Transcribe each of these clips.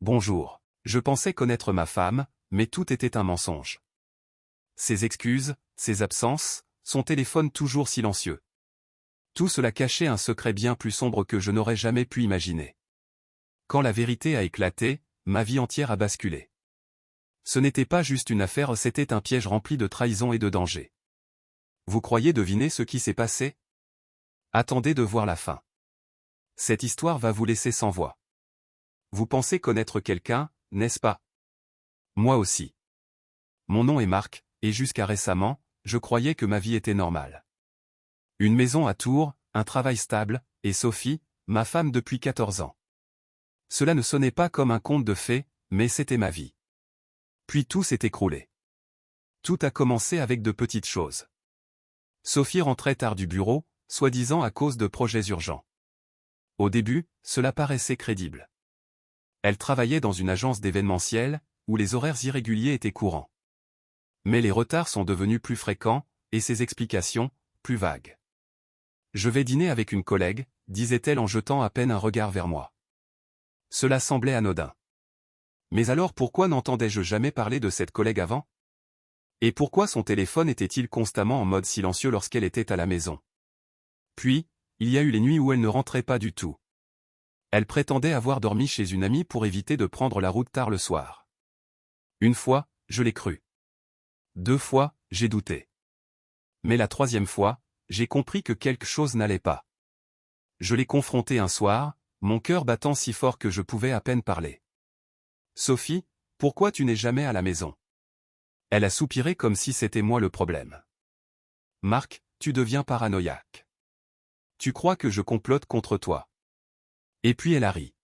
Bonjour. Je pensais connaître ma femme, mais tout était un mensonge. Ses excuses, ses absences, son téléphone toujours silencieux. Tout cela cachait un secret bien plus sombre que je n'aurais jamais pu imaginer. Quand la vérité a éclaté, ma vie entière a basculé. Ce n'était pas juste une affaire, c'était un piège rempli de trahison et de danger. Vous croyez deviner ce qui s'est passé? Attendez de voir la fin. Cette histoire va vous laisser sans voix. Vous pensez connaître quelqu'un, n'est-ce pas? Moi aussi. Mon nom est Marc, et jusqu'à récemment, je croyais que ma vie était normale. Une maison à Tours, un travail stable, et Sophie, ma femme depuis 14 ans. Cela ne sonnait pas comme un conte de fées, mais c'était ma vie. Puis tout s'est écroulé. Tout a commencé avec de petites choses. Sophie rentrait tard du bureau, soi-disant à cause de projets urgents. Au début, cela paraissait crédible. Elle travaillait dans une agence d'événementiel, où les horaires irréguliers étaient courants. Mais les retards sont devenus plus fréquents, et ses explications, plus vagues. Je vais dîner avec une collègue, disait-elle en jetant à peine un regard vers moi. Cela semblait anodin. Mais alors pourquoi n'entendais-je jamais parler de cette collègue avant? Et pourquoi son téléphone était-il constamment en mode silencieux lorsqu'elle était à la maison? Puis, il y a eu les nuits où elle ne rentrait pas du tout. Elle prétendait avoir dormi chez une amie pour éviter de prendre la route tard le soir. Une fois, je l'ai cru. 2 fois, j'ai douté. Mais la 3e fois, j'ai compris que quelque chose n'allait pas. Je l'ai confrontée un soir, mon cœur battant si fort que je pouvais à peine parler. Sophie, pourquoi tu n'es jamais à la maison? Elle a soupiré comme si c'était moi le problème. Marc, tu deviens paranoïaque. Tu crois que je complote contre toi. Et puis elle a ri.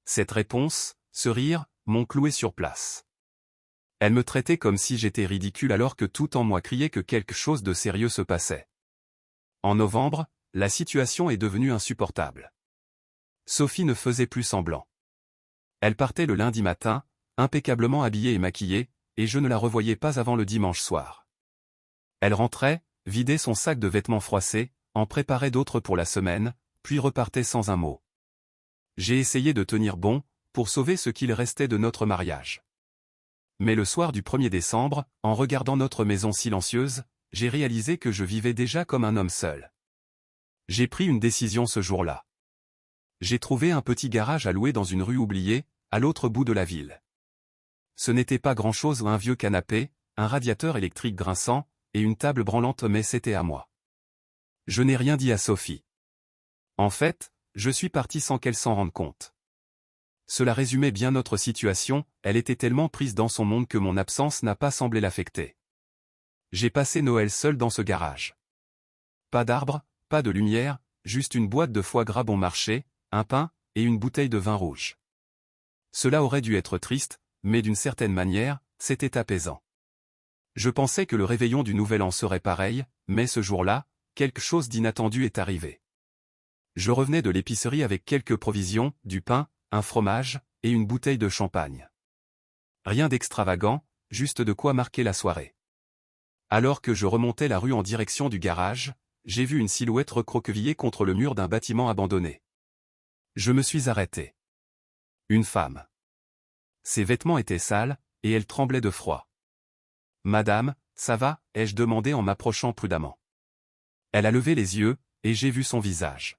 Cette réponse, ce rire, m'ont cloué sur place. Elle me traitait comme si j'étais ridicule alors que tout en moi criait que quelque chose de sérieux se passait. En novembre, la situation est devenue insupportable. Sophie ne faisait plus semblant. Elle partait le lundi matin, impeccablement habillée et maquillée, et je ne la revoyais pas avant le dimanche soir. Elle rentrait, vidait son sac de vêtements froissés, en préparait d'autres pour la semaine, puis repartait sans un mot. J'ai essayé de tenir bon, pour sauver ce qu'il restait de notre mariage. Mais le soir du 1er décembre, en regardant notre maison silencieuse, j'ai réalisé que je vivais déjà comme un homme seul. J'ai pris une décision ce jour-là. J'ai trouvé un petit garage à louer dans une rue oubliée, à l'autre bout de la ville. Ce n'était pas grand-chose, un vieux canapé, un radiateur électrique grinçant, et une table branlante, mais c'était à moi. Je n'ai rien dit à Sophie. En fait, je suis parti sans qu'elle s'en rende compte. Cela résumait bien notre situation, elle était tellement prise dans son monde que mon absence n'a pas semblé l'affecter. J'ai passé Noël seul dans ce garage. Pas d'arbre, pas de lumière, juste une boîte de foie gras bon marché, un pain, et une bouteille de vin rouge. Cela aurait dû être triste, mais d'une certaine manière, c'était apaisant. Je pensais que le réveillon du Nouvel An serait pareil, mais ce jour-là, quelque chose d'inattendu est arrivé. Je revenais de l'épicerie avec quelques provisions, du pain, un fromage, et une bouteille de champagne. Rien d'extravagant, juste de quoi marquer la soirée. Alors que je remontais la rue en direction du garage, j'ai vu une silhouette recroquevillée contre le mur d'un bâtiment abandonné. Je me suis arrêté. Une femme. Ses vêtements étaient sales, et elle tremblait de froid. « Madame, ça va ?» ai-je demandé en m'approchant prudemment. Elle a levé les yeux, et j'ai vu son visage.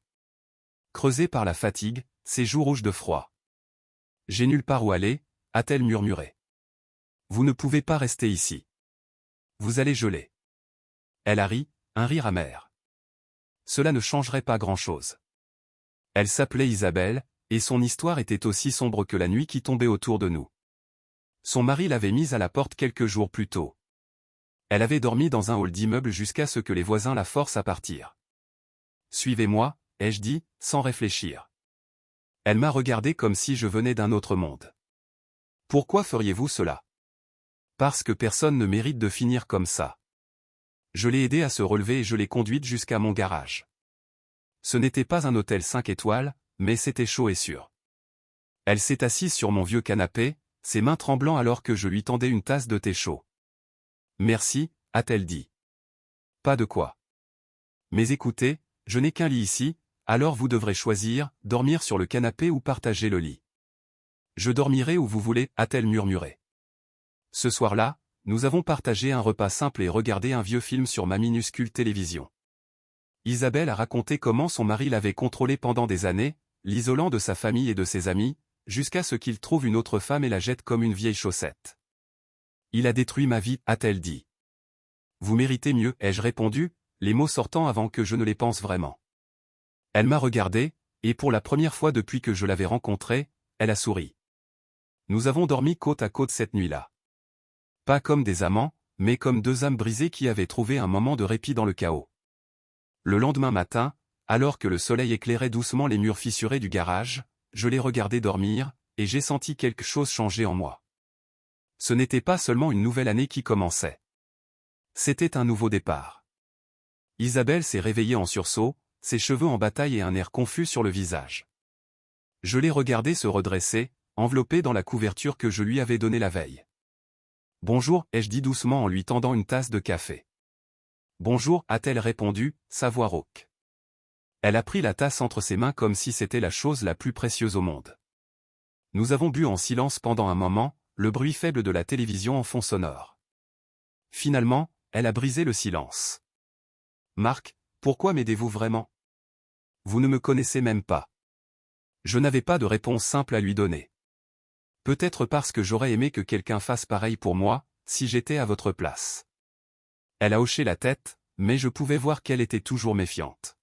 Creusé par la fatigue, ses joues rouges de froid. « J'ai nulle part où aller » a-t-elle murmuré. « Vous ne pouvez pas rester ici. Vous allez geler. » Elle a ri, un rire amer. Cela ne changerait pas grand-chose. Elle s'appelait Isabelle, et son histoire était aussi sombre que la nuit qui tombait autour de nous. Son mari l'avait mise à la porte quelques jours plus tôt. Elle avait dormi dans un hall d'immeuble jusqu'à ce que les voisins la forcent à partir. « Suivez-moi » ai-je dit, sans réfléchir. Elle m'a regardé comme si je venais d'un autre monde. « Pourquoi feriez-vous cela ?»« Parce que personne ne mérite de finir comme ça. » Je l'ai aidée à se relever et je l'ai conduite jusqu'à mon garage. Ce n'était pas un hôtel 5 étoiles, mais c'était chaud et sûr. Elle s'est assise sur mon vieux canapé, ses mains tremblant alors que je lui tendais une tasse de thé chaud. « Merci » a-t-elle dit. « Pas de quoi. Mais écoutez, je n'ai qu'un lit ici, alors vous devrez choisir, dormir sur le canapé ou partager le lit. » Je dormirai où vous voulez, a-t-elle murmuré. Ce soir-là, nous avons partagé un repas simple et regardé un vieux film sur ma minuscule télévision. Isabelle a raconté comment son mari l'avait contrôlée pendant des années, l'isolant de sa famille et de ses amis, jusqu'à ce qu'il trouve une autre femme et la jette comme une vieille chaussette. Il a détruit ma vie, a-t-elle dit. Vous méritez mieux, ai-je répondu, les mots sortant avant que je ne les pense vraiment. Elle m'a regardé, et pour la première fois depuis que je l'avais rencontrée, elle a souri. Nous avons dormi côte à côte cette nuit-là. Pas comme des amants, mais comme deux âmes brisées qui avaient trouvé un moment de répit dans le chaos. Le lendemain matin, alors que le soleil éclairait doucement les murs fissurés du garage, je l'ai regardé dormir, et j'ai senti quelque chose changer en moi. Ce n'était pas seulement une nouvelle année qui commençait. C'était un nouveau départ. Isabelle s'est réveillée en sursaut, ses cheveux en bataille et un air confus sur le visage. Je l'ai regardée se redresser, enveloppée dans la couverture que je lui avais donnée la veille. « Bonjour » ai-je dit doucement en lui tendant une tasse de café. « Bonjour » a-t-elle répondu, sa voix rauque. Elle a pris la tasse entre ses mains comme si c'était la chose la plus précieuse au monde. Nous avons bu en silence pendant un moment, le bruit faible de la télévision en fond sonore. Finalement, elle a brisé le silence. « Marc, pourquoi m'aidez-vous vraiment? Vous ne me connaissez même pas. » Je n'avais pas de réponse simple à lui donner. Peut-être parce que j'aurais aimé que quelqu'un fasse pareil pour moi, si j'étais à votre place. Elle a hoché la tête, mais je pouvais voir qu'elle était toujours méfiante.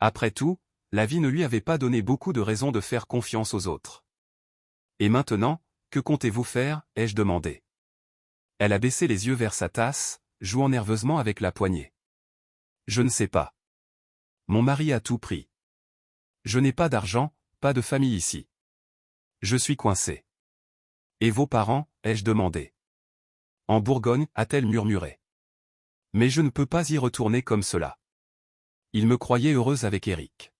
Après tout, la vie ne lui avait pas donné beaucoup de raisons de faire confiance aux autres. Et maintenant, que comptez-vous faire, ai-je demandé. Elle a baissé les yeux vers sa tasse, jouant nerveusement avec la poignée. Je ne sais pas. Mon mari a tout pris. Je n'ai pas d'argent, pas de famille ici. Je suis coincé. Et vos parents, ai-je demandé. En Bourgogne, a-t-elle murmuré. Mais je ne peux pas y retourner comme cela. Ils me croyaient heureuse avec Eric.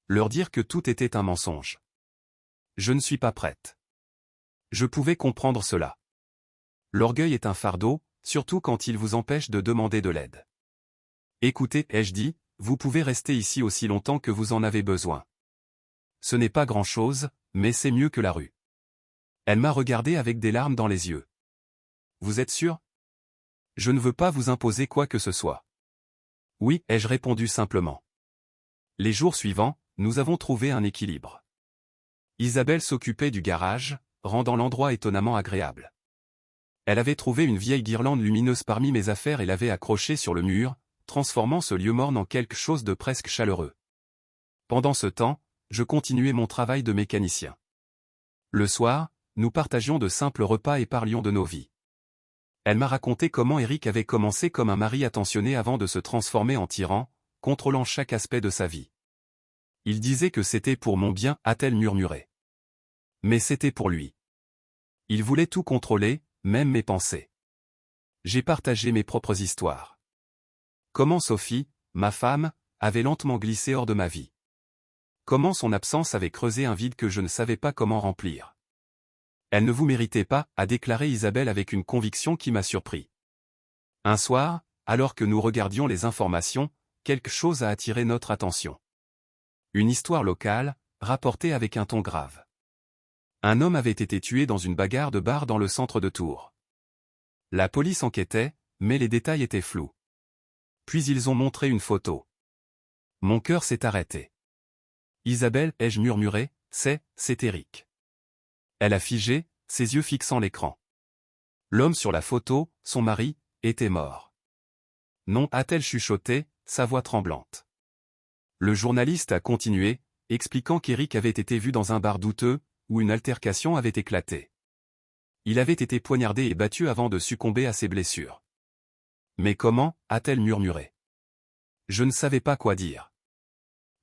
Leur dire que tout était un mensonge. Je ne suis pas prête. Je pouvais comprendre cela. L'orgueil est un fardeau, surtout quand il vous empêche de demander de l'aide. Écoutez, ai-je dit, vous pouvez rester ici aussi longtemps que vous en avez besoin. Ce n'est pas grand-chose, mais c'est mieux que la rue. Elle m'a regardé avec des larmes dans les yeux. Vous êtes sûr? Je ne veux pas vous imposer quoi que ce soit. Oui, ai-je répondu simplement. Les jours suivants, nous avons trouvé un équilibre. Isabelle s'occupait du garage, rendant l'endroit étonnamment agréable. Elle avait trouvé une vieille guirlande lumineuse parmi mes affaires et l'avait accrochée sur le mur, transformant ce lieu morne en quelque chose de presque chaleureux. Pendant ce temps, je continuais mon travail de mécanicien. Le soir, nous partagions de simples repas et parlions de nos vies. Elle m'a raconté comment Eric avait commencé comme un mari attentionné avant de se transformer en tyran, contrôlant chaque aspect de sa vie. Il disait que c'était pour mon bien, a-t-elle murmuré. Mais c'était pour lui. Il voulait tout contrôler, même mes pensées. J'ai partagé mes propres histoires. Comment Sophie, ma femme, avait lentement glissé hors de ma vie. Comment son absence avait creusé un vide que je ne savais pas comment remplir. Elle ne vous méritait pas, a déclaré Isabelle avec une conviction qui m'a surpris. Un soir, alors que nous regardions les informations, quelque chose a attiré notre attention. Une histoire locale, rapportée avec un ton grave. Un homme avait été tué dans une bagarre de bar dans le centre de Tours. La police enquêtait, mais les détails étaient flous. Puis ils ont montré une photo. Mon cœur s'est arrêté. Isabelle, ai-je murmuré, c'est Eric. Elle a figé, ses yeux fixant l'écran. L'homme sur la photo, son mari, était mort. Non, a-t-elle chuchoté, sa voix tremblante. Le journaliste a continué, expliquant qu'Eric avait été vu dans un bar douteux, où une altercation avait éclaté. Il avait été poignardé et battu avant de succomber à ses blessures. Mais comment, a-t-elle murmuré. Je ne savais pas quoi dire.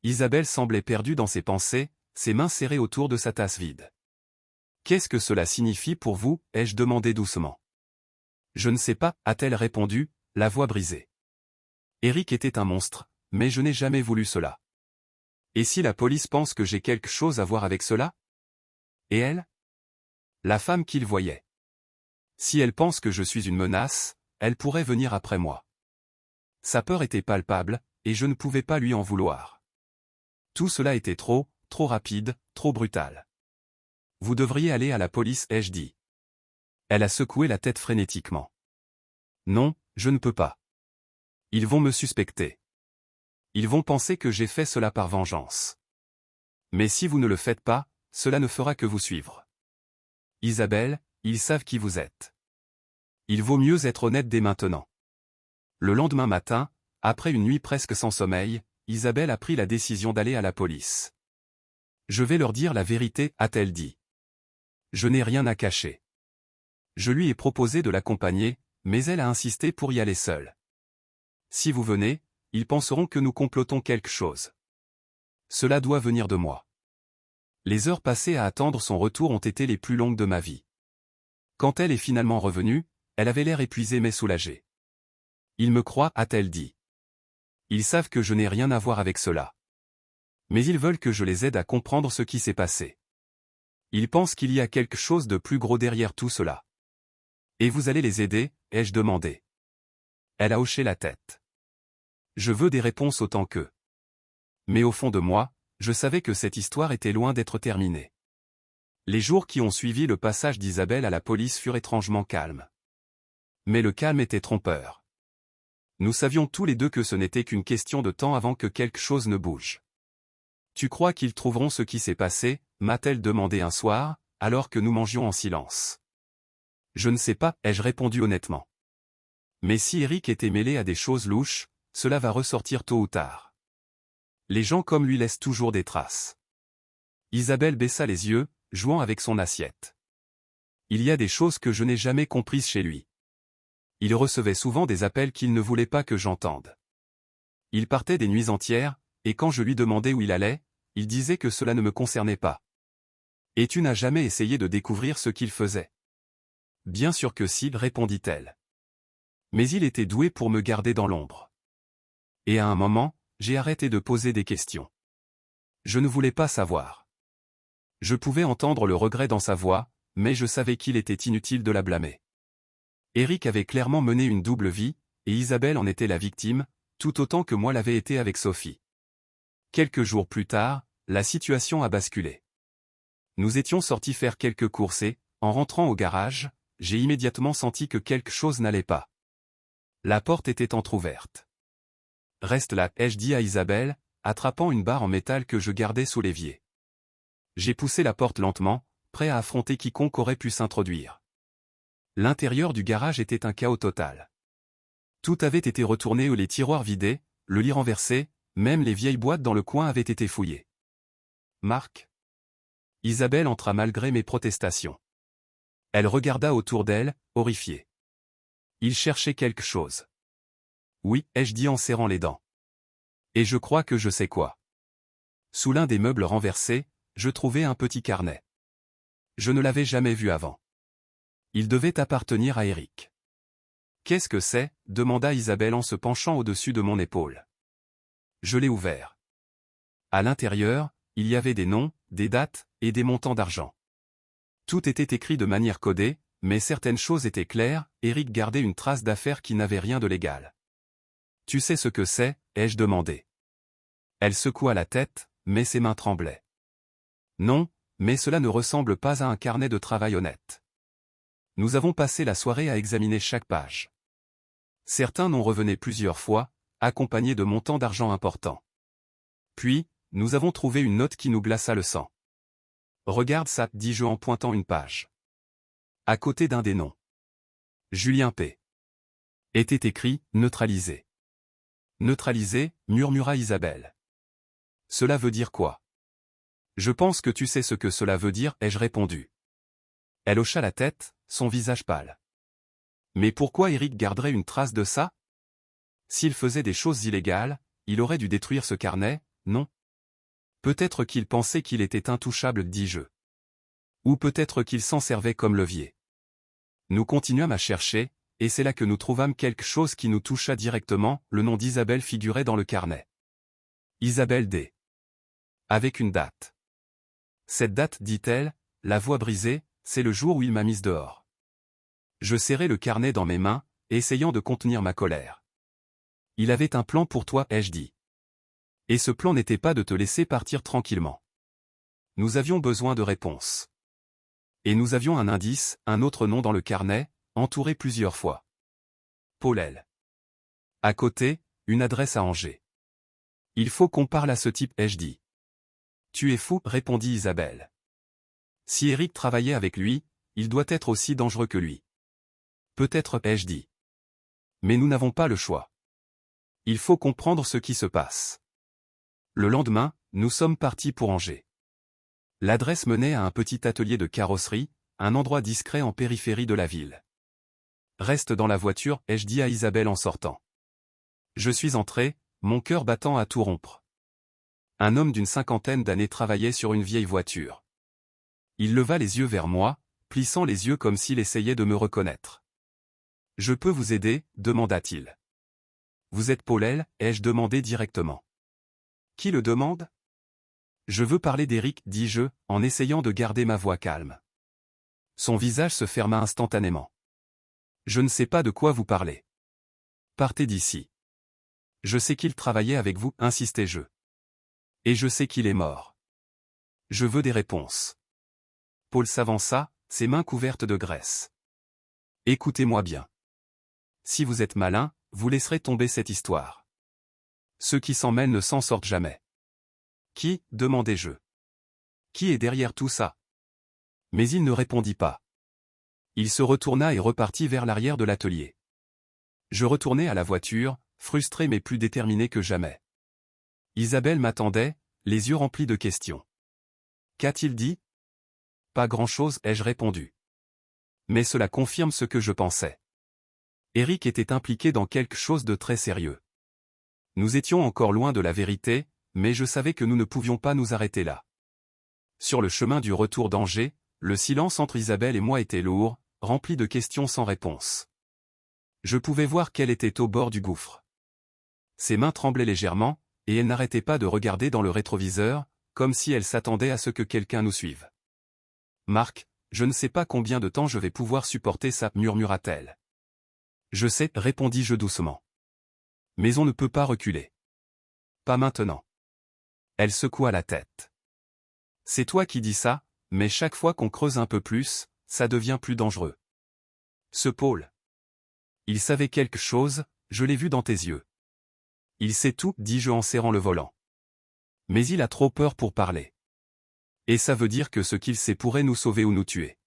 Isabelle semblait perdue dans ses pensées, ses mains serrées autour de sa tasse vide. Qu'est-ce que cela signifie pour vous, ai-je demandé doucement. Je ne sais pas, a-t-elle répondu, la voix brisée. Eric était un monstre, mais je n'ai jamais voulu cela. Et si la police pense que j'ai quelque chose à voir avec cela? Et elle? La femme qu'il voyait. Si elle pense que je suis une menace, elle pourrait venir après moi. Sa peur était palpable, et je ne pouvais pas lui en vouloir. Tout cela était trop rapide, trop brutal. Vous devriez aller à la police, ai-je dit. Elle a secoué la tête frénétiquement. Non, je ne peux pas. Ils vont me suspecter. Ils vont penser que j'ai fait cela par vengeance. Mais si vous ne le faites pas, cela ne fera que vous suivre. Isabelle, ils savent qui vous êtes. Il vaut mieux être honnête dès maintenant. Le lendemain matin, après une nuit presque sans sommeil, Isabelle a pris la décision d'aller à la police. Je vais leur dire la vérité, a-t-elle dit. Je n'ai rien à cacher. Je lui ai proposé de l'accompagner, mais elle a insisté pour y aller seule. Si vous venez, ils penseront que nous complotons quelque chose. Cela doit venir de moi. Les heures passées à attendre son retour ont été les plus longues de ma vie. Quand elle est finalement revenue, elle avait l'air épuisée mais soulagée. Ils me croient, a-t-elle dit. Ils savent que je n'ai rien à voir avec cela. Mais ils veulent que je les aide à comprendre ce qui s'est passé. Ils pensent qu'il y a quelque chose de plus gros derrière tout cela. Et vous allez les aider, ai-je demandé. Elle a hoché la tête. Je veux des réponses autant qu'eux. Mais au fond de moi, je savais que cette histoire était loin d'être terminée. Les jours qui ont suivi le passage d'Isabelle à la police furent étrangement calmes. Mais le calme était trompeur. Nous savions tous les deux que ce n'était qu'une question de temps avant que quelque chose ne bouge. Tu crois qu'ils trouveront ce qui s'est passé, m'a-t-elle demandé un soir, alors que nous mangions en silence. Je ne sais pas, ai-je répondu honnêtement. Mais si Eric était mêlé à des choses louches, cela va ressortir tôt ou tard. Les gens comme lui laissent toujours des traces. Isabelle baissa les yeux, jouant avec son assiette. Il y a des choses que je n'ai jamais comprises chez lui. Il recevait souvent des appels qu'il ne voulait pas que j'entende. Il partait des nuits entières, et quand je lui demandais où il allait, il disait que cela ne me concernait pas. Et tu n'as jamais essayé de découvrir ce qu'il faisait? Bien sûr que si, répondit-elle. Mais il était doué pour me garder dans l'ombre. Et à un moment, j'ai arrêté de poser des questions. Je ne voulais pas savoir. Je pouvais entendre le regret dans sa voix, mais je savais qu'il était inutile de la blâmer. Eric avait clairement mené une double vie, et Isabelle en était la victime, tout autant que moi l'avais été avec Sophie. Quelques jours plus tard, la situation a basculé. Nous étions sortis faire quelques courses et, en rentrant au garage, j'ai immédiatement senti que quelque chose n'allait pas. La porte était entr'ouverte. Reste là, ai-je dit à Isabelle, attrapant une barre en métal que je gardais sous l'évier. J'ai poussé la porte lentement, prêt à affronter quiconque aurait pu s'introduire. L'intérieur du garage était un chaos total. Tout avait été retourné, les tiroirs vidés, le lit renversé, même les vieilles boîtes dans le coin avaient été fouillées. Marc? Isabelle entra malgré mes protestations. Elle regarda autour d'elle, horrifiée. Il cherchait quelque chose. Oui, ai-je dit en serrant les dents. Et je crois que je sais quoi. Sous l'un des meubles renversés, je trouvai un petit carnet. Je ne l'avais jamais vu avant. Il devait appartenir à Eric. Qu'est-ce que c'est? Demanda Isabelle en se penchant au-dessus de mon épaule. Je l'ai ouvert. À l'intérieur, il y avait des noms, des dates, et des montants d'argent. Tout était écrit de manière codée, mais certaines choses étaient claires, Eric gardait une trace d'affaires qui n'avait rien de légal. Tu sais ce que c'est? Ai-je demandé. Elle secoua la tête, mais ses mains tremblaient. Non, mais cela ne ressemble pas à un carnet de travail honnête. Nous avons passé la soirée à examiner chaque page. Certains n'en revenaient plusieurs fois, accompagnés de montants d'argent importants. Puis, nous avons trouvé une note qui nous glaça le sang. Regarde ça, dis-je en pointant une page. À côté d'un des noms. Julien P. Était écrit « Neutralisé ». Neutralisé, murmura Isabelle. Cela veut dire quoi? Je pense que tu sais ce que cela veut dire, ai-je répondu. Elle hocha la tête, son visage pâle. Mais pourquoi Eric garderait une trace de ça? S'il faisait des choses illégales, il aurait dû détruire ce carnet, non? Peut-être qu'il pensait qu'il était intouchable, dis-je. Ou peut-être qu'il s'en servait comme levier. Nous continuâmes à chercher, et c'est là que nous trouvâmes quelque chose qui nous toucha directement, le nom d'Isabelle figurait dans le carnet. Isabelle D. Avec une date. Cette date, dit-elle, la voix brisée, c'est le jour où il m'a mise dehors. Je serrai le carnet dans mes mains, essayant de contenir ma colère. Il avait un plan pour toi, ai-je dit. Et ce plan n'était pas de te laisser partir tranquillement. Nous avions besoin de réponses. Et nous avions un indice, un autre nom dans le carnet, entouré plusieurs fois. Paul L. À côté, une adresse à Angers. Il faut qu'on parle à ce type, ai-je dit. Tu es fou, répondit Isabelle. Si Eric travaillait avec lui, il doit être aussi dangereux que lui. Peut-être, ai-je dit. Mais nous n'avons pas le choix. Il faut comprendre ce qui se passe. Le lendemain, nous sommes partis pour Angers. L'adresse menait à un petit atelier de carrosserie, un endroit discret en périphérie de la ville. Reste dans la voiture, ai-je dit à Isabelle en sortant. Je suis entré, mon cœur battant à tout rompre. Un homme d'une cinquantaine d'années travaillait sur une vieille voiture. Il leva les yeux vers moi, plissant les yeux comme s'il essayait de me reconnaître. « Je peux vous aider ?» demanda-t-il. « Vous êtes Paul L ?» ai-je demandé directement. « Qui le demande ?»« Je veux parler d'Eric, dis-je, en essayant de garder ma voix calme. Son visage se ferma instantanément. « Je ne sais pas de quoi vous parlez. Partez d'ici. Je sais qu'il travaillait avec vous, insistai-je. Et je sais qu'il est mort. Je veux des réponses. » Paul s'avança, ses mains couvertes de graisse. « Écoutez-moi bien. Si vous êtes malin, vous laisserez tomber cette histoire. Ceux qui s'en mêlent ne s'en sortent jamais. »« Qui ?» demandai-je. « Qui est derrière tout ça ?» Mais il ne répondit pas. Il se retourna et repartit vers l'arrière de l'atelier. Je retournai à la voiture, frustré mais plus déterminé que jamais. Isabelle m'attendait, les yeux remplis de questions. « Qu'a-t-il dit ?»« Pas grand-chose, ai-je répondu. Mais cela confirme ce que je pensais. Eric était impliqué dans quelque chose de très sérieux. Nous étions encore loin de la vérité, mais je savais que nous ne pouvions pas nous arrêter là. Sur le chemin du retour d'Angers, le silence entre Isabelle et moi était lourd, rempli de questions sans réponse. Je pouvais voir qu'elle était au bord du gouffre. Ses mains tremblaient légèrement, et elle n'arrêtait pas de regarder dans le rétroviseur, comme si elle s'attendait à ce que quelqu'un nous suive. « Marc, je ne sais pas combien de temps je vais pouvoir supporter ça, murmura-t-elle. « Je sais, répondis-je doucement. Mais on ne peut pas reculer. Pas maintenant. » Elle secoua la tête. « C'est toi qui dis ça, mais chaque fois qu'on creuse un peu plus, ça devient plus dangereux. Ce Paul. Il savait quelque chose, je l'ai vu dans tes yeux. Il sait tout, dis-je en serrant le volant. Mais il a trop peur pour parler. Et ça veut dire que ce qu'il sait pourrait nous sauver ou nous tuer. »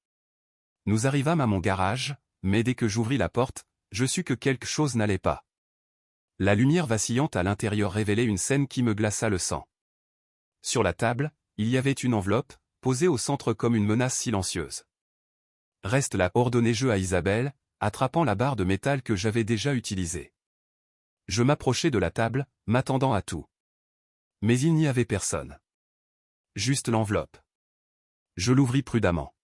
Nous arrivâmes à mon garage, mais dès que j'ouvris la porte, je sus que quelque chose n'allait pas. La lumière vacillante à l'intérieur révélait une scène qui me glaça le sang. Sur la table, il y avait une enveloppe, posée au centre comme une menace silencieuse. « Reste là » ordonnai-je à Isabelle, attrapant la barre de métal que j'avais déjà utilisée. Je m'approchai de la table, m'attendant à tout. Mais il n'y avait personne. Juste l'enveloppe. Je l'ouvris prudemment.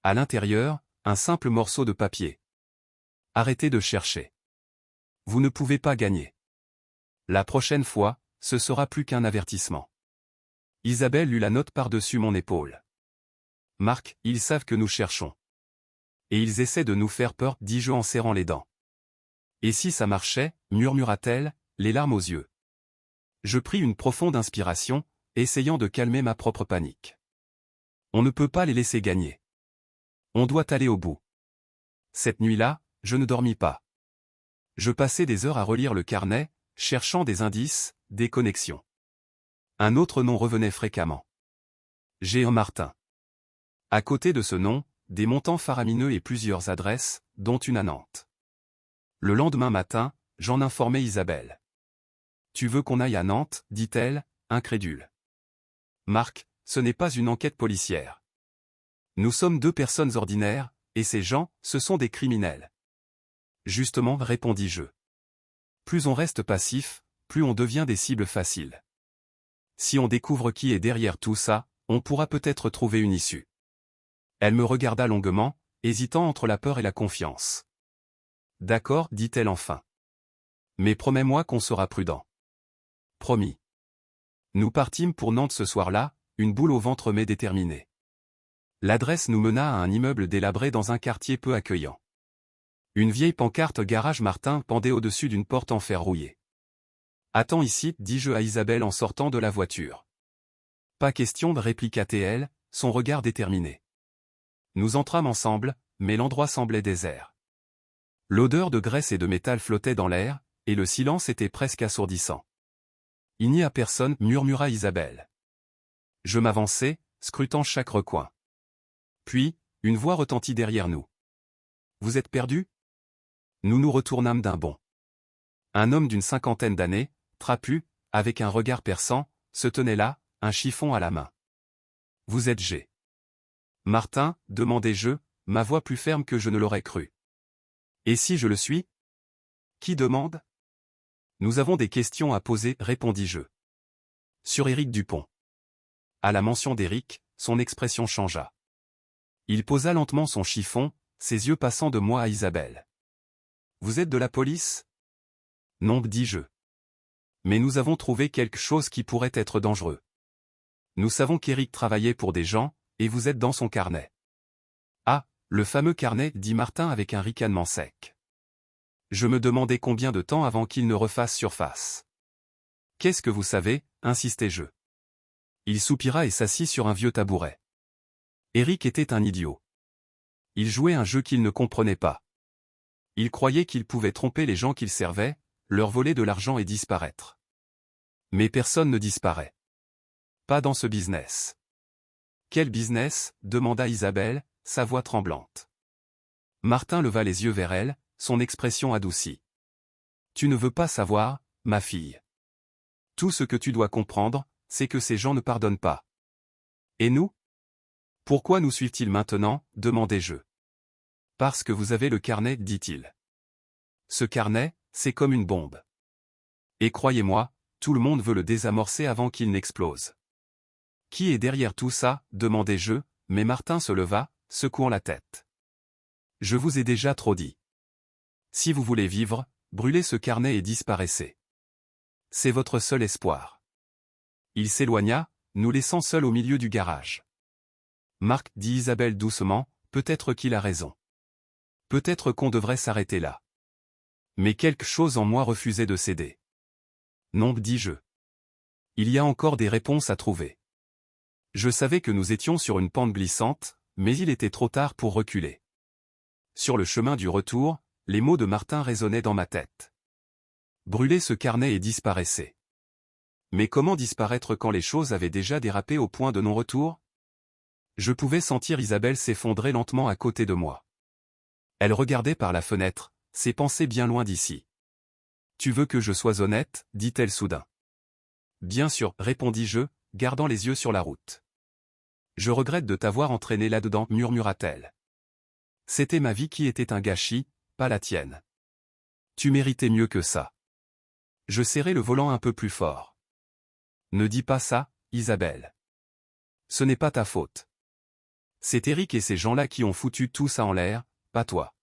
À l'intérieur, un simple morceau de papier. « Arrêtez de chercher. Vous ne pouvez pas gagner. La prochaine fois, ce sera plus qu'un avertissement. » Isabelle lut la note par-dessus mon épaule. « Marc, ils savent que nous cherchons. Et ils essaient de nous faire peur, dis-je en serrant les dents. »« Et si ça marchait ?» murmura-t-elle, les larmes aux yeux. Je pris une profonde inspiration, essayant de calmer ma propre panique. On ne peut pas les laisser gagner. On doit aller au bout. Cette nuit-là, je ne dormis pas. Je passais des heures à relire le carnet, cherchant des indices, des connexions. Un autre nom revenait fréquemment. Jean Martin. À côté de ce nom, des montants faramineux et plusieurs adresses, dont une à Nantes. Le lendemain matin, j'en informai Isabelle. « Tu veux qu'on aille à Nantes ?» dit-elle, incrédule. « Marc, ce n'est pas une enquête policière. Nous sommes deux personnes ordinaires, et ces gens, ce sont des criminels. » Justement, répondis-je. Plus on reste passif, plus on devient des cibles faciles. Si on découvre qui est derrière tout ça, on pourra peut-être trouver une issue. Elle me regarda longuement, hésitant entre la peur et la confiance. « D'accord, dit-elle enfin. Mais promets-moi qu'on sera prudent. » Promis. Nous partîmes pour Nantes ce soir-là, une boule au ventre mais déterminée. L'adresse nous mena à un immeuble délabré dans un quartier peu accueillant. Une vieille pancarte Garage Martin pendait au-dessus d'une porte en fer rouillé. « Attends ici, dis-je à Isabelle en sortant de la voiture. Pas question, répliqua-t-elle, son regard déterminé. Nous entrâmes ensemble, mais l'endroit semblait désert. L'odeur de graisse et de métal flottait dans l'air, et le silence était presque assourdissant. « Il n'y a personne, murmura Isabelle. Je m'avançai, scrutant chaque recoin. Puis, une voix retentit derrière nous. « Vous êtes perdus ?» Nous nous retournâmes d'un bond. Un homme d'une cinquantaine d'années, trapu, avec un regard perçant, se tenait là, un chiffon à la main. « Vous êtes G. Martin, demandai-je, ma voix plus ferme que je ne l'aurais cru. « Et si je le suis ?» Qui demande ? Nous avons des questions à poser, répondis-je. Sur Éric Dupont. À la mention d'Éric, son expression changea. Il posa lentement son chiffon, ses yeux passant de moi à Isabelle. Vous êtes de la police ? Non, dis-je. Mais nous avons trouvé quelque chose qui pourrait être dangereux. Nous savons qu'Éric travaillait pour des gens, et vous êtes dans son carnet. Ah, le fameux carnet, dit Martin avec un ricanement sec. Je me demandais combien de temps avant qu'il ne refasse surface. Qu'est-ce que vous savez, insistai-je. Il soupira et s'assit sur un vieux tabouret. Éric était un idiot. Il jouait un jeu qu'il ne comprenait pas. Il croyait qu'il pouvait tromper les gens qu'il servait, leur voler de l'argent et disparaître. Mais personne ne disparaît. Pas dans ce business. Quel business ? Demanda Isabelle, sa voix tremblante. Martin leva les yeux vers elle, son expression adoucie. Tu ne veux pas savoir, ma fille. Tout ce que tu dois comprendre, c'est que ces gens ne pardonnent pas. Et nous ? Pourquoi nous suivent-ils maintenant ? Demandai-je. Parce que vous avez le carnet, dit-il. Ce carnet, c'est comme une bombe. Et croyez-moi, tout le monde veut le désamorcer avant qu'il n'explose. Qui est derrière tout ça ? Demandai-je, mais Martin se leva, secouant la tête. Je vous ai déjà trop dit. Si vous voulez vivre, brûlez ce carnet et disparaissez. C'est votre seul espoir. Il s'éloigna, nous laissant seuls au milieu du garage. Marc, dit Isabelle doucement, peut-être qu'il a raison. Peut-être qu'on devrait s'arrêter là. Mais quelque chose en moi refusait de céder. Non, dis-je. Il y a encore des réponses à trouver. Je savais que nous étions sur une pente glissante, mais il était trop tard pour reculer. Sur le chemin du retour, les mots de Martin résonnaient dans ma tête. Brûler ce carnet et disparaissez. Mais comment disparaître quand les choses avaient déjà dérapé au point de non-retour ? Je pouvais sentir Isabelle s'effondrer lentement à côté de moi. Elle regardait par la fenêtre, ses pensées bien loin d'ici. « Tu veux que je sois honnête ?» dit-elle soudain. « Bien sûr, répondis-je, gardant les yeux sur la route. Je regrette de t'avoir entraîné là-dedans, murmura-t-elle. C'était ma vie qui était un gâchis, pas la tienne. Tu méritais mieux que ça. Je serrai le volant un peu plus fort. Ne dis pas ça, Isabelle. Ce n'est pas ta faute. C'est Éric et ces gens-là qui ont foutu tout ça en l'air, pas toi.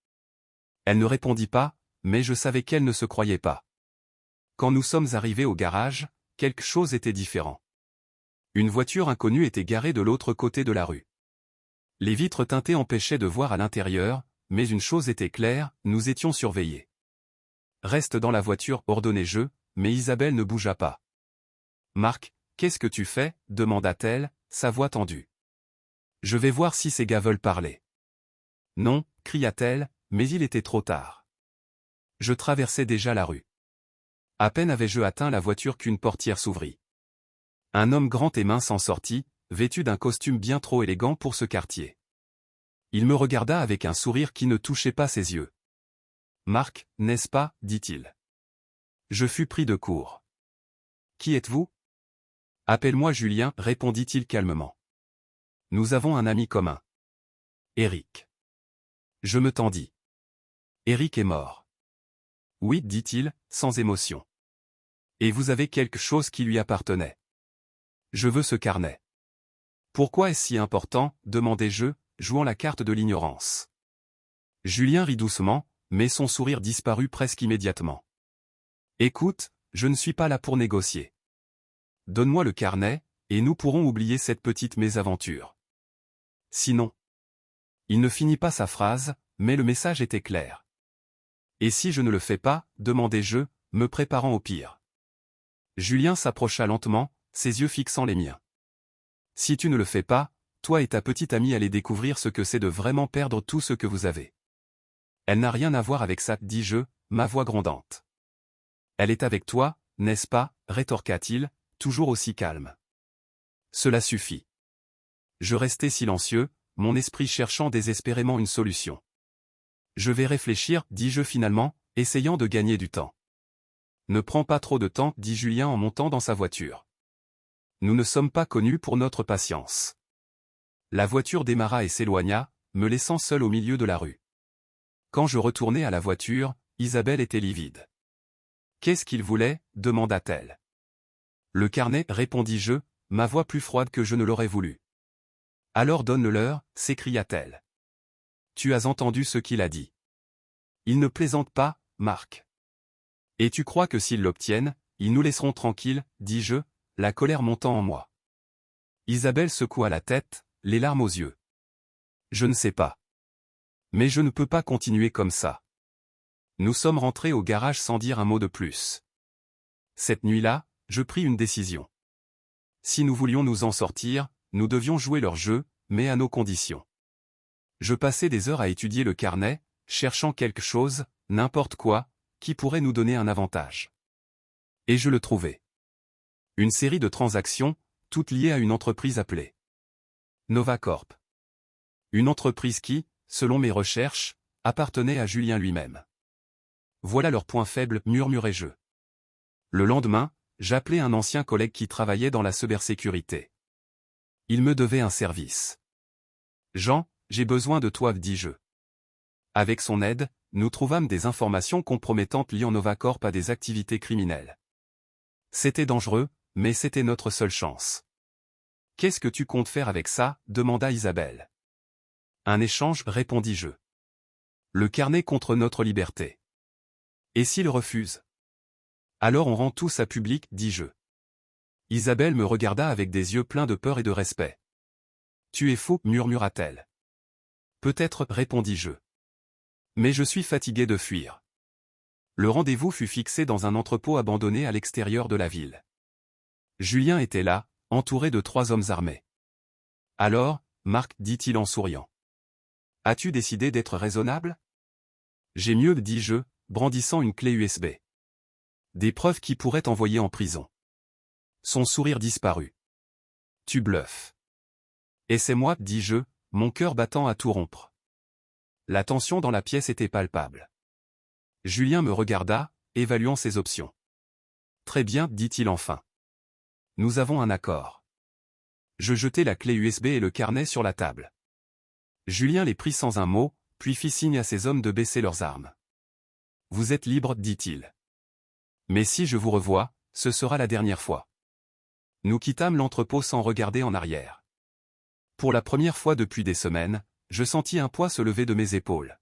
Elle ne répondit pas, mais je savais qu'elle ne se croyait pas. Quand nous sommes arrivés au garage, quelque chose était différent. Une voiture inconnue était garée de l'autre côté de la rue. Les vitres teintées empêchaient de voir à l'intérieur, mais une chose était claire, nous étions surveillés. Reste dans la voiture, ordonnai-je, mais Isabelle ne bougea pas. Marc, qu'est-ce que tu fais ? demanda-t-elle, sa voix tendue. Je vais voir si ces gars veulent parler. Non, cria-t-elle, mais il était trop tard. Je traversais déjà la rue. À peine avais-je atteint la voiture qu'une portière s'ouvrit. Un homme grand et mince en sortit, vêtu d'un costume bien trop élégant pour ce quartier. Il me regarda avec un sourire qui ne touchait pas ses yeux. « Marc, n'est-ce pas ?» dit-il. Je fus pris de court. « Qui êtes-vous » ? « Appelle-moi Julien, répondit-il calmement. Nous avons un ami commun. Éric. Je me tendis. Éric est mort. Oui, dit-il, sans émotion. Et vous avez quelque chose qui lui appartenait. Je veux ce carnet. Pourquoi est-ce si important ? demandai-je, jouant la carte de l'ignorance. Julien rit doucement, mais son sourire disparut presque immédiatement. Écoute, je ne suis pas là pour négocier. Donne-moi le carnet, et nous pourrons oublier cette petite mésaventure. Sinon. Il ne finit pas sa phrase, mais le message était clair. Et si je ne le fais pas, demandai-je, me préparant au pire. Julien s'approcha lentement, ses yeux fixant les miens. Si tu ne le fais pas, toi et ta petite amie allez découvrir ce que c'est de vraiment perdre tout ce que vous avez. Elle n'a rien à voir avec ça, dis-je, ma voix grondante. Elle est avec toi, n'est-ce pas, rétorqua-t-il, toujours aussi calme. Cela suffit. Je restai silencieux, mon esprit cherchant désespérément une solution. Je vais réfléchir, dis-je finalement, essayant de gagner du temps. Ne prends pas trop de temps, dit Julien en montant dans sa voiture. Nous ne sommes pas connus pour notre patience. La voiture démarra et s'éloigna, me laissant seul au milieu de la rue. Quand je retournai à la voiture, Isabelle était livide. Qu'est-ce qu'il voulait, demanda-t-elle. Le carnet, répondis-je, ma voix plus froide que je ne l'aurais voulu. Alors donne-le-leur, s'écria-t-elle. Tu as entendu ce qu'il a dit. Il ne plaisante pas, Marc. Et tu crois que s'ils l'obtiennent, ils nous laisseront tranquilles, dis-je, la colère montant en moi. Isabelle secoua la tête, les larmes aux yeux. Je ne sais pas. Mais je ne peux pas continuer comme ça. Nous sommes rentrés au garage sans dire un mot de plus. Cette nuit-là, je pris une décision. Si nous voulions nous en sortir, nous devions jouer leur jeu, mais à nos conditions. Je passais des heures à étudier le carnet, cherchant quelque chose, n'importe quoi, qui pourrait nous donner un avantage. Et je le trouvai. Une série de transactions, toutes liées à une entreprise appelée Novacorp. Une entreprise qui, selon mes recherches, appartenait à Julien lui-même. Voilà leur point faible, murmurai-je. Le lendemain, j'appelai un ancien collègue qui travaillait dans la cybersécurité. Il me devait un service. Jean, j'ai besoin de toi, dis-je. Avec son aide, nous trouvâmes des informations compromettantes liant Novacorp à des activités criminelles. C'était dangereux, mais c'était notre seule chance. Qu'est-ce que tu comptes faire avec ça, demanda Isabelle. Un échange, répondis-je. Le carnet contre notre liberté. Et s'il refuse? Alors on rend tout ça public, dis-je. Isabelle me regarda avec des yeux pleins de peur et de respect. Tu es fou, murmura-t-elle. Peut-être, répondis-je. Mais je suis fatigué de fuir. Le rendez-vous fut fixé dans un entrepôt abandonné à l'extérieur de la ville. Julien était là, entouré de 3 hommes armés. Alors, Marc, dit-il en souriant. As-tu décidé d'être raisonnable? J'ai mieux, dis-je, brandissant une clé USB. Des preuves qui pourraient t'envoyer en prison. Son sourire disparut. Tu bluffes. Et c'est moi, dis-je, mon cœur battant à tout rompre. La tension dans la pièce était palpable. Julien me regarda, évaluant ses options. Très bien, dit-il enfin. Nous avons un accord. Je jetai la clé USB et le carnet sur la table. Julien les prit sans un mot, puis fit signe à ses hommes de baisser leurs armes. Vous êtes libres, dit-il. Mais si je vous revois, ce sera la dernière fois. Nous quittâmes l'entrepôt sans regarder en arrière. Pour la première fois depuis des semaines, je sentis un poids se lever de mes épaules.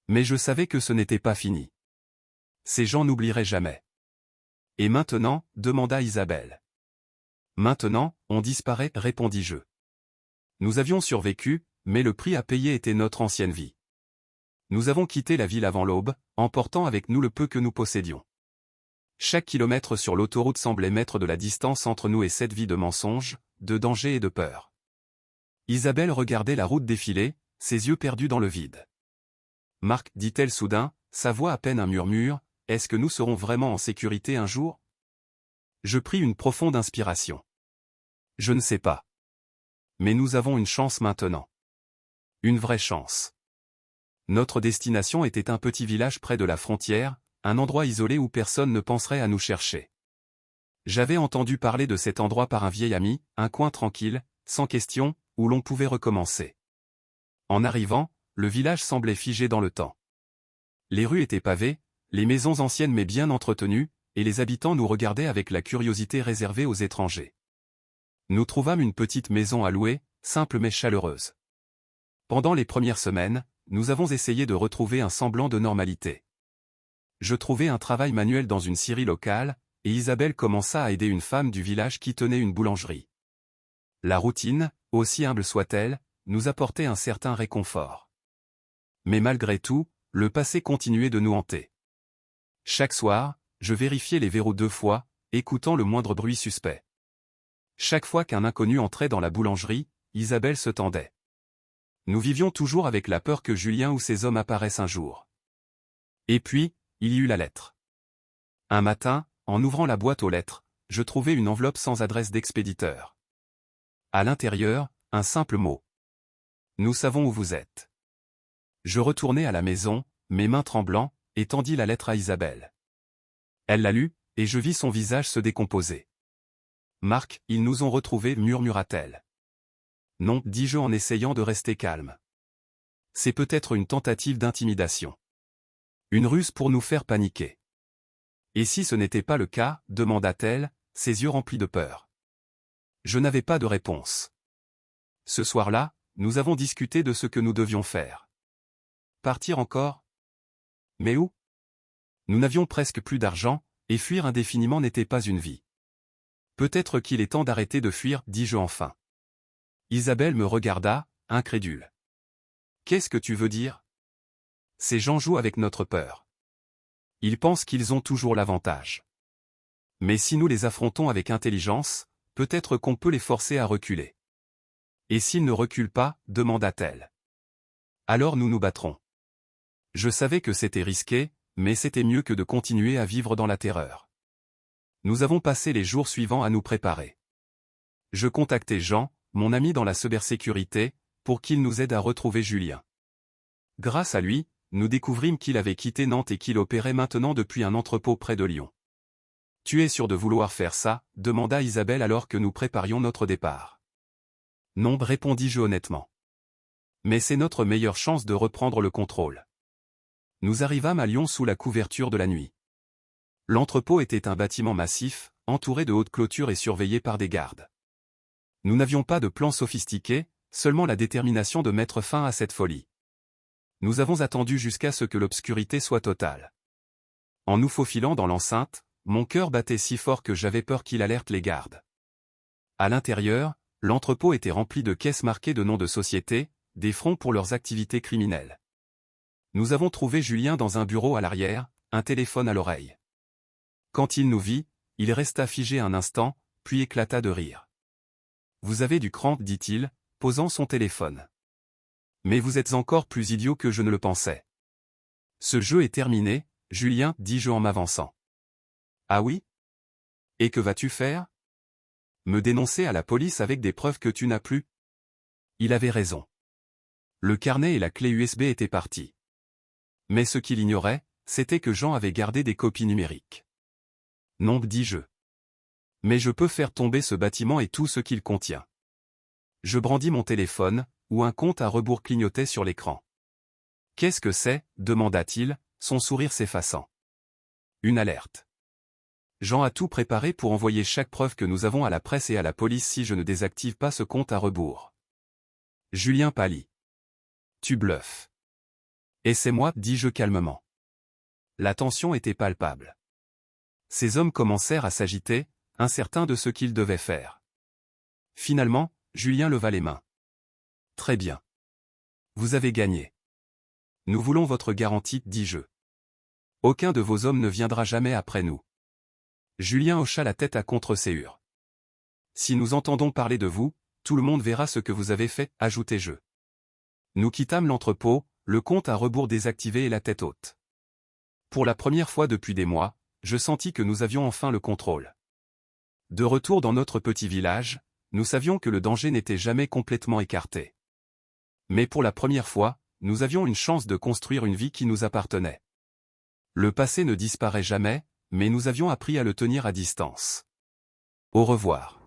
Mais je savais que ce n'était pas fini. Ces gens n'oublieraient jamais. Et maintenant, demanda Isabelle. Maintenant, on disparaît, répondis-je. Nous avions survécu, mais le prix à payer était notre ancienne vie. Nous avons quitté la ville avant l'aube, emportant avec nous le peu que nous possédions. Chaque kilomètre sur l'autoroute semblait mettre de la distance entre nous et cette vie de mensonges, de danger et de peur. Isabelle regardait la route défiler, ses yeux perdus dans le vide. Marc, dit-elle soudain, sa voix à peine un murmure, est-ce que nous serons vraiment en sécurité un jour? Je pris une profonde inspiration. Je ne sais pas. Mais nous avons une chance maintenant. Une vraie chance. Notre destination était un petit village près de la frontière, un endroit isolé où personne ne penserait à nous chercher. J'avais entendu parler de cet endroit par un vieil ami, un coin tranquille, sans question, où l'on pouvait recommencer. En arrivant, le village semblait figé dans le temps. Les rues étaient pavées, les maisons anciennes mais bien entretenues, et les habitants nous regardaient avec la curiosité réservée aux étrangers. Nous trouvâmes une petite maison à louer, simple mais chaleureuse. Pendant les premières semaines, nous avons essayé de retrouver un semblant de normalité. Je trouvai un travail manuel dans une scierie locale, et Isabelle commença à aider une femme du village qui tenait une boulangerie. La routine, aussi humble soit-elle, nous apportait un certain réconfort. Mais malgré tout, le passé continuait de nous hanter. Chaque soir, je vérifiais les verrous 2 fois, écoutant le moindre bruit suspect. Chaque fois qu'un inconnu entrait dans la boulangerie, Isabelle se tendait. Nous vivions toujours avec la peur que Julien ou ses hommes apparaissent un jour. Et puis, il y eut la lettre. Un matin, en ouvrant la boîte aux lettres, je trouvai une enveloppe sans adresse d'expéditeur. À l'intérieur, un simple mot. Nous savons où vous êtes. Je retournai à la maison, mes mains tremblant, et tendis la lettre à Isabelle. Elle la lut, et je vis son visage se décomposer. Marc, ils nous ont retrouvés, murmura-t-elle. Non, dis-je en essayant de rester calme. C'est peut-être une tentative d'intimidation. Une ruse pour nous faire paniquer. Et si ce n'était pas le cas, demanda-t-elle, ses yeux remplis de peur. Je n'avais pas de réponse. Ce soir-là, nous avons discuté de ce que nous devions faire. Partir encore? Mais où? Nous n'avions presque plus d'argent, et fuir indéfiniment n'était pas une vie. Peut-être qu'il est temps d'arrêter de fuir, dis-je enfin. Isabelle me regarda, incrédule. Qu'est-ce que tu veux dire? Ces gens jouent avec notre peur. Ils pensent qu'ils ont toujours l'avantage. Mais si nous les affrontons avec intelligence, peut-être qu'on peut les forcer à reculer. Et s'ils ne reculent pas, demanda-t-elle. Alors nous nous battrons. Je savais que c'était risqué, mais c'était mieux que de continuer à vivre dans la terreur. Nous avons passé les jours suivants à nous préparer. Je contactai Jean, mon ami dans la cybersécurité, pour qu'il nous aide à retrouver Julien. Grâce à lui, nous découvrîmes qu'il avait quitté Nantes et qu'il opérait maintenant depuis un entrepôt près de Lyon. « Tu es sûr de vouloir faire ça ?» demanda Isabelle alors que nous préparions notre départ. « Non » répondis-je honnêtement. « Mais c'est notre meilleure chance de reprendre le contrôle. » Nous arrivâmes à Lyon sous la couverture de la nuit. L'entrepôt était un bâtiment massif, entouré de hautes clôtures et surveillé par des gardes. Nous n'avions pas de plan sophistiqué, seulement la détermination de mettre fin à cette folie. Nous avons attendu jusqu'à ce que l'obscurité soit totale. En nous faufilant dans l'enceinte, mon cœur battait si fort que j'avais peur qu'il alerte les gardes. À l'intérieur, l'entrepôt était rempli de caisses marquées de noms de sociétés, des fronts pour leurs activités criminelles. Nous avons trouvé Julien dans un bureau à l'arrière, un téléphone à l'oreille. Quand il nous vit, il resta figé un instant, puis éclata de rire. « Vous avez du cran, dit-il, posant son téléphone. Mais vous êtes encore plus idiot que je ne le pensais. Ce jeu est terminé, Julien, dis-je en m'avançant. Ah oui? Et que vas-tu faire? Me dénoncer à la police avec des preuves que tu n'as plus? Il avait raison. Le carnet et la clé USB étaient partis. Mais ce qu'il ignorait, c'était que Jean avait gardé des copies numériques. Non, dis-je. Mais je peux faire tomber ce bâtiment et tout ce qu'il contient. Je brandis mon téléphone, où un compte à rebours clignotait sur l'écran. Qu'est-ce que c'est? Demanda-t-il, son sourire s'effaçant. Une alerte. Jean a tout préparé pour envoyer chaque preuve que nous avons à la presse et à la police si je ne désactive pas ce compte à rebours. Julien pâlit. Tu bluffes. Et c'est moi, dis-je calmement. La tension était palpable. Ces hommes commencèrent à s'agiter, incertains de ce qu'ils devaient faire. Finalement, Julien leva les mains. Très bien. Vous avez gagné. Nous voulons votre garantie, dis-je. Aucun de vos hommes ne viendra jamais après nous. Julien hocha la tête à contre-séhur. Si nous entendons parler de vous, tout le monde verra ce que vous avez fait, ajoutai-je. Nous quittâmes l'entrepôt, le compte à rebours désactivé et la tête haute. Pour la première fois depuis des mois, je sentis que nous avions enfin le contrôle. De retour dans notre petit village, nous savions que le danger n'était jamais complètement écarté. Mais pour la première fois, nous avions une chance de construire une vie qui nous appartenait. Le passé ne disparaît jamais, mais nous avions appris à le tenir à distance. Au revoir.